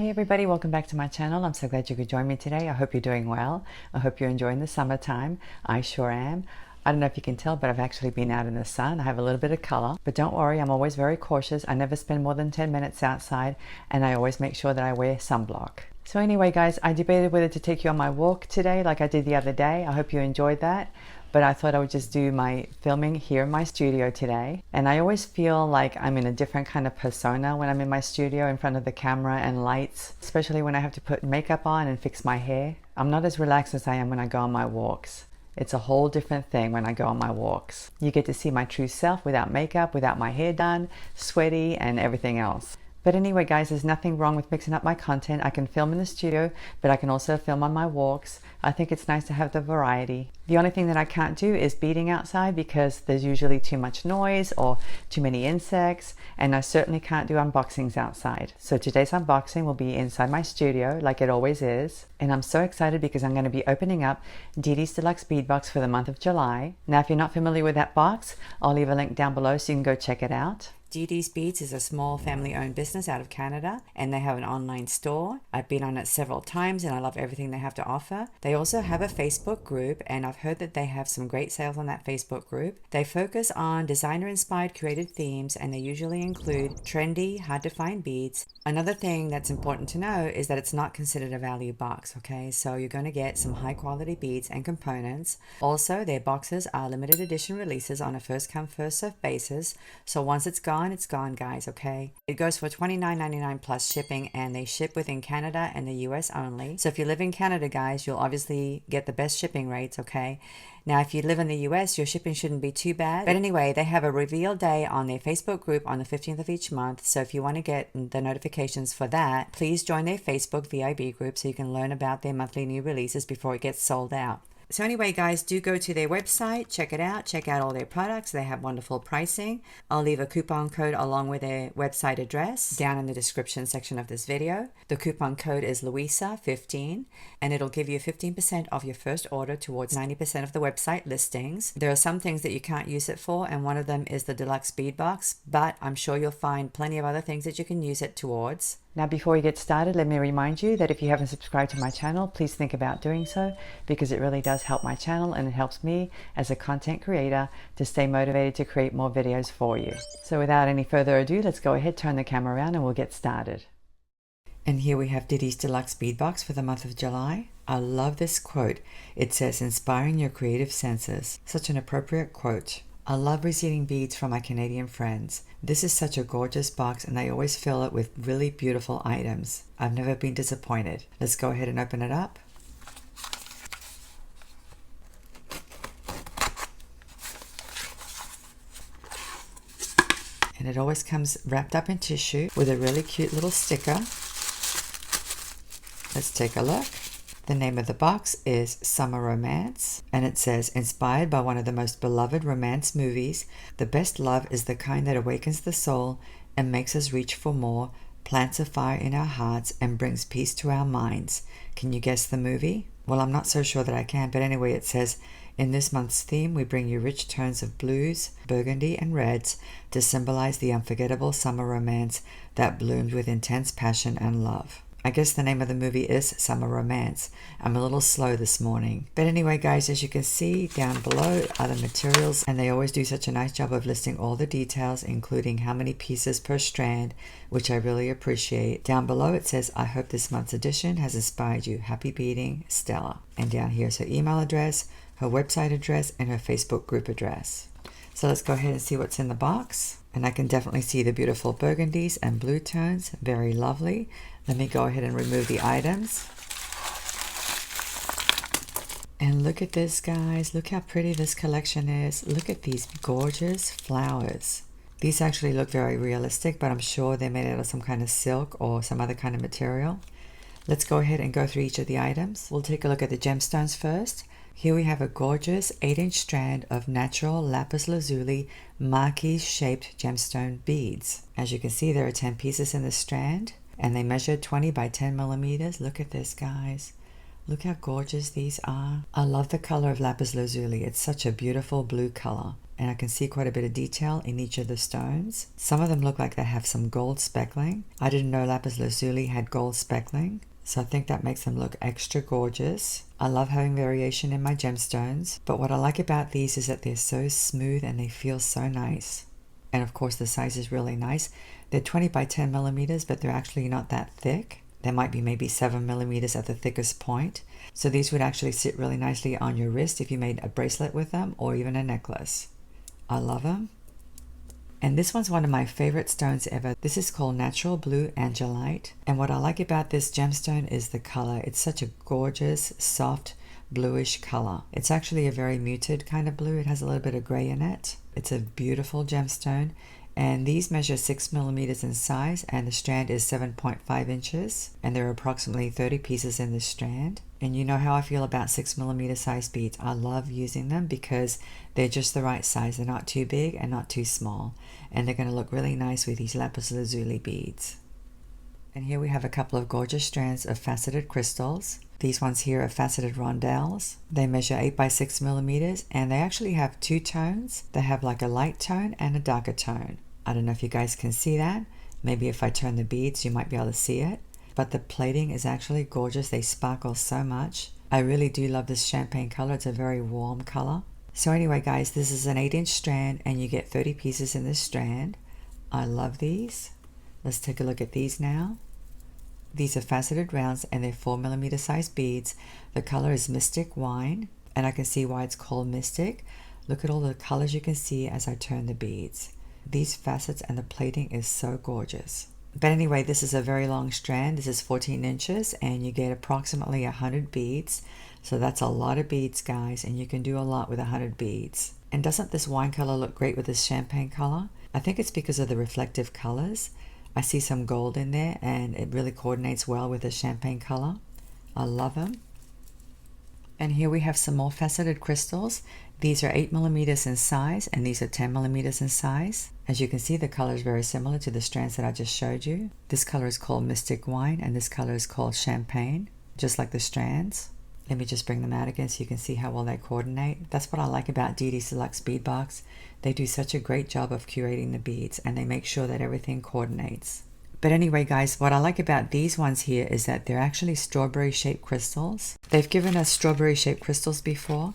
Hey everybody, welcome back to my channel. I'm so glad you could join me today. I hope you're doing well. I hope you're enjoying the summertime. I sure am. I don't know if you can tell, but I've actually been out in the sun. I have a little bit of color, but don't worry, I'm always very cautious. I never spend more than 10 minutes outside, and I always make sure that I wear sunblock. So anyway, guys, I debated whether to take you on my walk today like I did the other day. I hope you enjoyed that. But I thought I would just do my filming here in my studio today. And I always feel like I'm in a different kind of persona when I'm in my studio in front of the camera and lights, especially when I have to put makeup on and fix my hair. I'm not as relaxed as I am when I go on my walks. It's a whole different thing when I go on my walks. You get to see my true self without makeup, without my hair done, sweaty, and everything else. But anyway, guys, there's nothing wrong with mixing up my content. I can film in the studio, but I can also film on my walks. I think it's nice to have the variety. The only thing that I can't do is beading outside because there's usually too much noise or too many insects, and I certainly can't do unboxings outside. So today's unboxing will be inside my studio like it always is. And I'm so excited because I'm going to be opening up Didi's Deluxe Bead Box for the month of July. Now, if you're not familiar with that box, I'll leave a link down below so you can go check it out. Didi's Beads is a small family-owned business out of Canada, and they have an online store. I've been on it several times and I love everything they have to offer. They also have a Facebook group, and I've heard that they have some great sales on that Facebook group. They focus on designer-inspired created themes, and they usually include trendy, hard-to-find beads. Another thing that's important to know is that it's not considered a value box, okay? So you're going to get some high-quality beads and components. Also, their boxes are limited edition releases on a first-come, first-served basis. So once it's gone, guys, okay? It goes for $29.99 plus shipping, and they ship within Canada and the US only. So if you live in Canada, guys, you'll obviously get the best shipping rates, okay? Now, if you live in the US, your shipping shouldn't be too bad. But anyway, they have a reveal day on their Facebook group on the 15th of each month. So if you want to get the notifications for that, please join their Facebook VIB group so you can learn about their monthly new releases before it gets sold out. So anyway, guys, do go to their website, check it out, check out all their products. They have wonderful pricing. I'll leave a coupon code along with their website address down in the description section of this video. The coupon code is Luisa15, and it'll give you 15% off your first order towards 90% of the website listings. There are some things that you can't use it for, and one of them is the Deluxe Bead Box, but I'm sure you'll find plenty of other things that you can use it towards. Now, before we get started, let me remind you that if you haven't subscribed to my channel, please think about doing so, because it really does help my channel and it helps me as a content creator to stay motivated to create more videos for you. So without any further ado, let's go ahead, turn the camera around, and we'll get started. And here we have Didi's Deluxe Bead Box for the month of July. I love this quote. It says, "Inspiring your creative senses." Such an appropriate quote. I love receiving beads from my Canadian friends. This is such a gorgeous box, and they always fill it with really beautiful items. I've never been disappointed. Let's go ahead and open it up. And it always comes wrapped up in tissue with a really cute little sticker. Let's take a look. The name of the box is Summer Romance, and it says, "Inspired by one of the most beloved romance movies, the best love is the kind that awakens the soul and makes us reach for more, plants a fire in our hearts, and brings peace to our minds." Can you guess the movie? Well, I'm not so sure that I can, but anyway, it says, "In this month's theme, we bring you rich tones of blues, burgundy, and reds to symbolize the unforgettable summer romance that bloomed with intense passion and love." I guess the name of the movie is Summer Romance. I'm a little slow this morning. But anyway, guys, as you can see down below are the materials, and they always do such a nice job of listing all the details, including how many pieces per strand, which I really appreciate. Down below it says, "I hope this month's edition has inspired you. Happy beading, Stella." And down here is her email address, her website address, and her Facebook group address. So let's go ahead and see what's in the box. And I can definitely see the beautiful burgundies and blue tones. Very lovely. Let me go ahead and remove the items. And look at this, guys. Look how pretty this collection is. Look at these gorgeous flowers. These actually look very realistic, but I'm sure they're made out of some kind of silk or some other kind of material. Let's go ahead and go through each of the items. We'll take a look at the gemstones first. Here we have a gorgeous 8-inch strand of natural lapis lazuli marquise-shaped gemstone beads. As you can see, there are 10 pieces in this strand, and they measure 20 by 10 millimeters. Look at this, guys. Look how gorgeous these are. I love the color of lapis lazuli. It's such a beautiful blue color. And I can see quite a bit of detail in each of the stones. Some of them look like they have some gold speckling. I didn't know lapis lazuli had gold speckling, so I think that makes them look extra gorgeous. I love having variation in my gemstones, but what I like about these is that they're so smooth and they feel so nice. And of course the size is really nice. They're 20 by 10 millimeters, but they're actually not that thick. They might be maybe 7 millimeters at the thickest point. So these would actually sit really nicely on your wrist if you made a bracelet with them or even a necklace. I love them. And this one's one of my favorite stones ever. This is called Natural Blue Angelite. And what I like about this gemstone is the color. It's such a gorgeous, soft, bluish color. It's actually a very muted kind of blue. It has a little bit of gray in it. It's a beautiful gemstone. And these measure 6 millimeters in size, and the strand is 7.5 inches. And there are approximately 30 pieces in this strand. And you know how I feel about 6 millimeter size beads. I love using them because they're just the right size. They're not too big and not too small. And they're going to look really nice with these lapis lazuli beads. And here we have a couple of gorgeous strands of faceted crystals. These ones here are faceted rondelles. They measure 8 by 6 millimeters, and they actually have two tones. They have like a light tone and a darker tone. I don't know if you guys can see that. Maybe if I turn the beads, you might be able to see it. But the plating is actually gorgeous. They sparkle so much. I really do love this champagne color. It's a very warm color. So anyway, guys, this is an 8-inch strand, and you get 30 pieces in this strand. I love these. Let's take a look at these now. These are faceted rounds, and they're 4 millimeter size beads. The color is Mystic Wine, and I can see why it's called Mystic. Look at all the colors you can see as I turn the beads. These facets and the plating is so gorgeous. But anyway, this is a very long strand. This is 14 inches, and you get approximately 100 beads. So that's a lot of beads, guys, and you can do a lot with 100 beads. And doesn't this wine color look great with this champagne color? I think it's because of the reflective colors. I see some gold in there, and it really coordinates well with the champagne color. I love them. And here we have some more faceted crystals. These are 8 millimeters in size, and these are 10 millimeters in size. As you can see, the color is very similar to the strands that I just showed you. This color is called Mystic Wine, and this color is called Champagne, just like the strands. Let me just bring them out again so you can see how well they coordinate. That's what I like about Didi's Deluxe Bead Box. They do such a great job of curating the beads, and they make sure that everything coordinates. But anyway, guys, what I like about these ones here is that they're actually strawberry shaped crystals. They've given us strawberry shaped crystals before.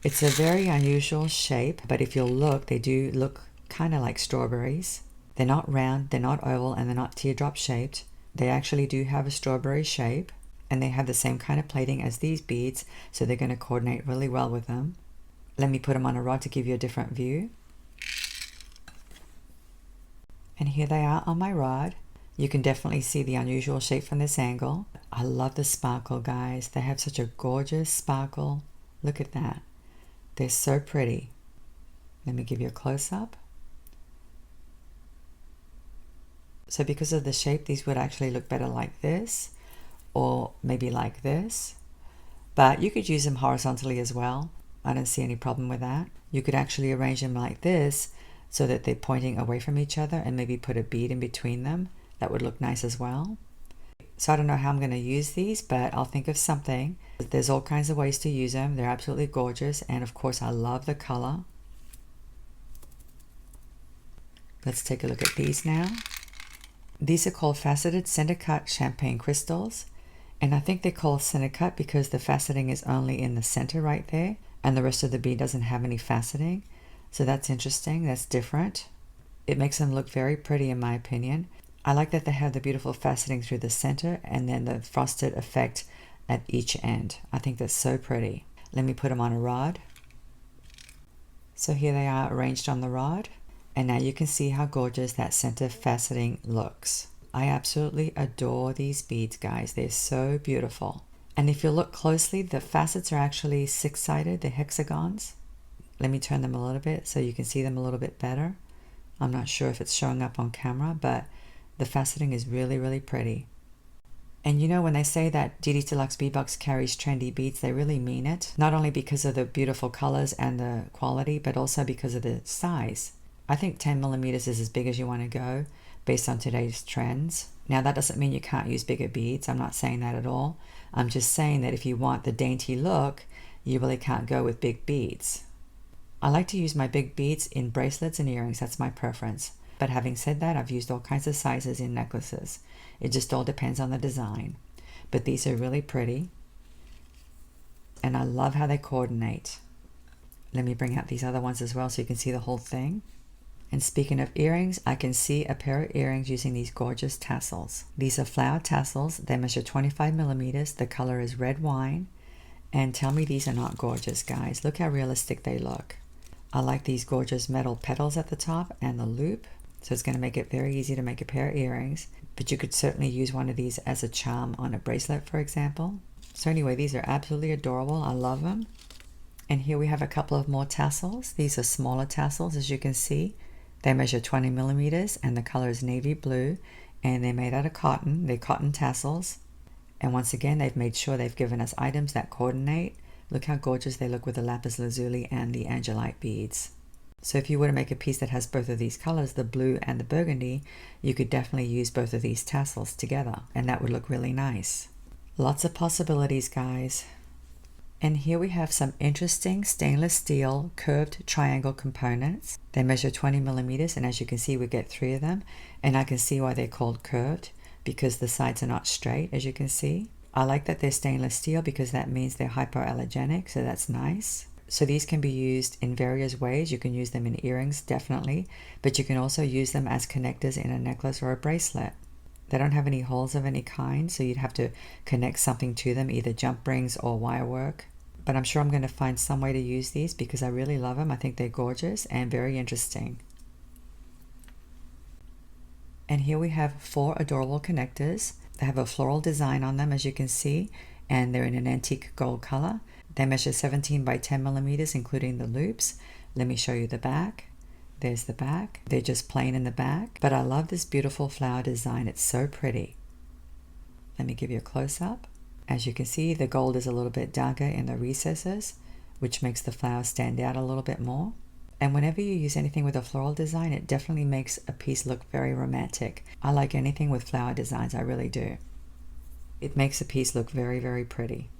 It's a very unusual shape, but if you'll look, they do look kind of like strawberries. They're not round, they're not oval, and they're not teardrop shaped. They actually do have a strawberry shape, and they have the same kind of plating as these beads, so they're going to coordinate really well with them. Let me put them on a rod to give you a different view. And here they are on my rod. You can definitely see the unusual shape from this angle. I love the sparkle, guys. They have such a gorgeous sparkle. Look at that. They're so pretty. Let me give you a close-up. So because of the shape, these would actually look better like this, or maybe like this. But you could use them horizontally as well. I don't see any problem with that. You could actually arrange them like this so that they're pointing away from each other, and maybe put a bead in between them. That would look nice as well. So I don't know how I'm going to use these, but I'll think of something. There's all kinds of ways to use them. They're absolutely gorgeous, and of course I love the color. Let's take a look at these now. These are called faceted center cut champagne crystals, and I think they're called center cut because the faceting is only in the center right there, and the rest of the bead doesn't have any faceting. So that's interesting. That's different. It makes them look very pretty in my opinion. I like that they have the beautiful faceting through the center and then the frosted effect at each end. I think that's so pretty. Let me put them on a rod. So here they are arranged on the rod, and now you can see how gorgeous that center faceting looks. I absolutely adore these beads, guys. They're so beautiful. And if you look closely, the facets are actually six-sided, the hexagons. Let me turn them a little bit so you can see them a little bit better. I'm not sure if it's showing up on camera, but the faceting is really, really pretty. And you know, when they say that Didi's Deluxe Bead Box carries trendy beads, they really mean it. Not only because of the beautiful colors and the quality, but also because of the size. I think 10 millimeters is as big as you want to go based on today's trends. Now that doesn't mean you can't use bigger beads. I'm not saying that at all. I'm just saying that if you want the dainty look, you really can't go with big beads. I like to use my big beads in bracelets and earrings. That's my preference. But having said that, I've used all kinds of sizes in necklaces. It just all depends on the design. But these are really pretty. And I love how they coordinate. Let me bring out these other ones as well so you can see the whole thing. And speaking of earrings, I can see a pair of earrings using these gorgeous tassels. These are flower tassels. They measure 25 millimeters. The color is red wine. And tell me these are not gorgeous, guys. Look how realistic they look. I like these gorgeous metal petals at the top and the loop. So it's going to make it very easy to make a pair of earrings. But you could certainly use one of these as a charm on a bracelet, for example. So anyway, these are absolutely adorable. I love them. And here we have a couple of more tassels. These are smaller tassels, as you can see. They measure 20 millimeters and the color is navy blue. And they're made out of cotton. They're cotton tassels. And once again, they've made sure they've given us items that coordinate. Look how gorgeous they look with the lapis lazuli and the angelite beads. So if you were to make a piece that has both of these colors, the blue and the burgundy, you could definitely use both of these tassels together, and that would look really nice. Lots of possibilities, guys. And here we have some interesting stainless steel curved triangle components. They measure 20 millimeters, and as you can see, we get 3 of them. And I can see why they're called curved, because the sides are not straight, as you can see. I like that they're stainless steel because that means they're hypoallergenic, so that's nice. So these can be used in various ways. You can use them in earrings, definitely, but you can also use them as connectors in a necklace or a bracelet. They don't have any holes of any kind, so you'd have to connect something to them, either jump rings or wire work. But I'm sure I'm going to find some way to use these because I really love them. I think they're gorgeous and very interesting. And here we have 4 adorable connectors. They have a floral design on them, as you can see, and they're in an antique gold color. They measure 17 by 10 millimeters, including the loops. Let me show you the back. There's the back. They're just plain in the back, but I love this beautiful flower design. It's so pretty. Let me give you a close-up. As you can see, the gold is a little bit darker in the recesses, which makes the flower stand out a little bit more. And whenever you use anything with a floral design, it definitely makes a piece look very romantic. I like anything with flower designs, I really do. It makes a piece look very, very pretty.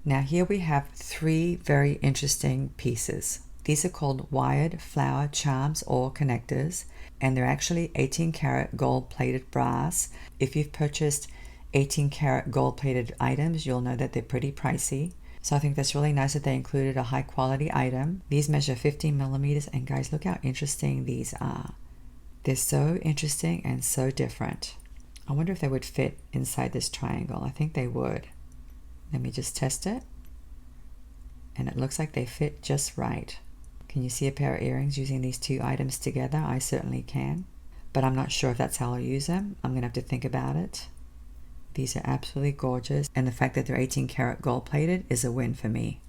Now here we have 3 very interesting pieces. These are called wired flower charms or connectors, and they're actually 18 karat gold plated brass. If you've purchased 18 karat gold plated items, you'll know that they're pretty pricey. So I think that's really nice that they included a high quality item. These measure 15 millimeters, and guys, look how interesting these are. They're so interesting and so different. I wonder if they would fit inside this triangle. I think they would. Let me just test it. And it looks like they fit just right. Can you see a pair of earrings using these 2 items together? I certainly can. But I'm not sure if that's how I'll use them. I'm going to have to think about it. These are absolutely gorgeous. And the fact that they're 18 karat gold plated is a win for me.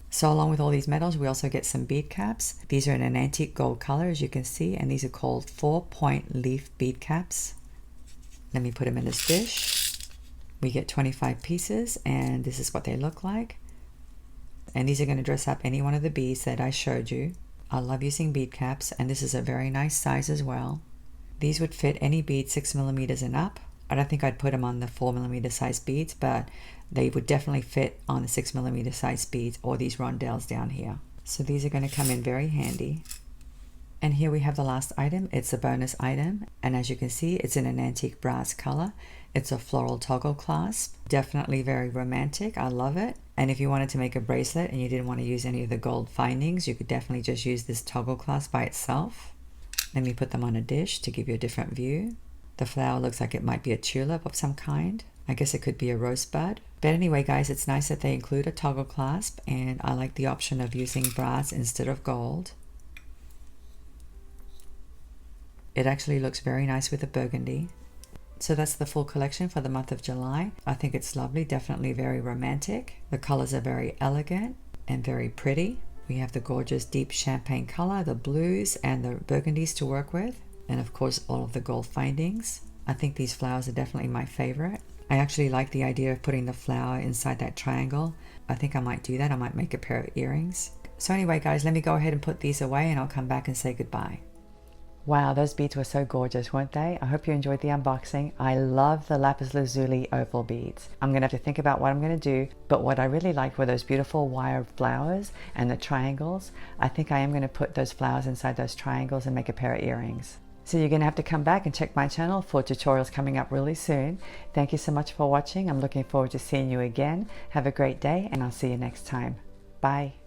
So along with all these metals, we also get some bead caps. These are in an antique gold color, as you can see. And these are called 4-point leaf bead caps. Let me put them in this dish. We get 25 pieces, and this is what they look like. And these are going to dress up any one of the beads that I showed you. I love using bead caps, and this is a very nice size as well. These would fit any bead 6 millimeters and up. I don't think I'd put them on the 4 millimeter size beads, but they would definitely fit on the 6 millimeter size beads or these rondelles down here. So these are going to come in very handy. And here we have the last item. It's a bonus item, and as you can see, it's in an antique brass color. It's a floral toggle clasp. Definitely very romantic. I love it. And if you wanted to make a bracelet and you didn't want to use any of the gold findings, you could definitely just use this toggle clasp by itself. Let me put them on a dish to give you a different view. The flower looks like it might be a tulip of some kind. I guess it could be a rosebud. But anyway, guys, it's nice that they include a toggle clasp, and I like the option of using brass instead of gold. It actually looks very nice with the burgundy. So that's the full collection for the month of July. I think it's lovely, definitely very romantic. The colors are very elegant and very pretty. We have the gorgeous deep champagne color, the blues and the burgundies to work with. And of course, all of the gold findings. I think these flowers are definitely my favorite. I actually like the idea of putting the flower inside that triangle. I think I might do that. I might make a pair of earrings. So anyway, guys, let me go ahead and put these away, and I'll come back and say goodbye. Wow, those beads were so gorgeous, weren't they? I hope you enjoyed the unboxing. I love the lapis lazuli opal beads. I'm going to have to think about what I'm going to do, but what I really liked were those beautiful wire flowers and the triangles. I think I am going to put those flowers inside those triangles and make a pair of earrings. So you're going to have to come back and check my channel for tutorials coming up really soon. Thank you so much for watching. I'm looking forward to seeing you again. Have a great day, and I'll see you next time. Bye.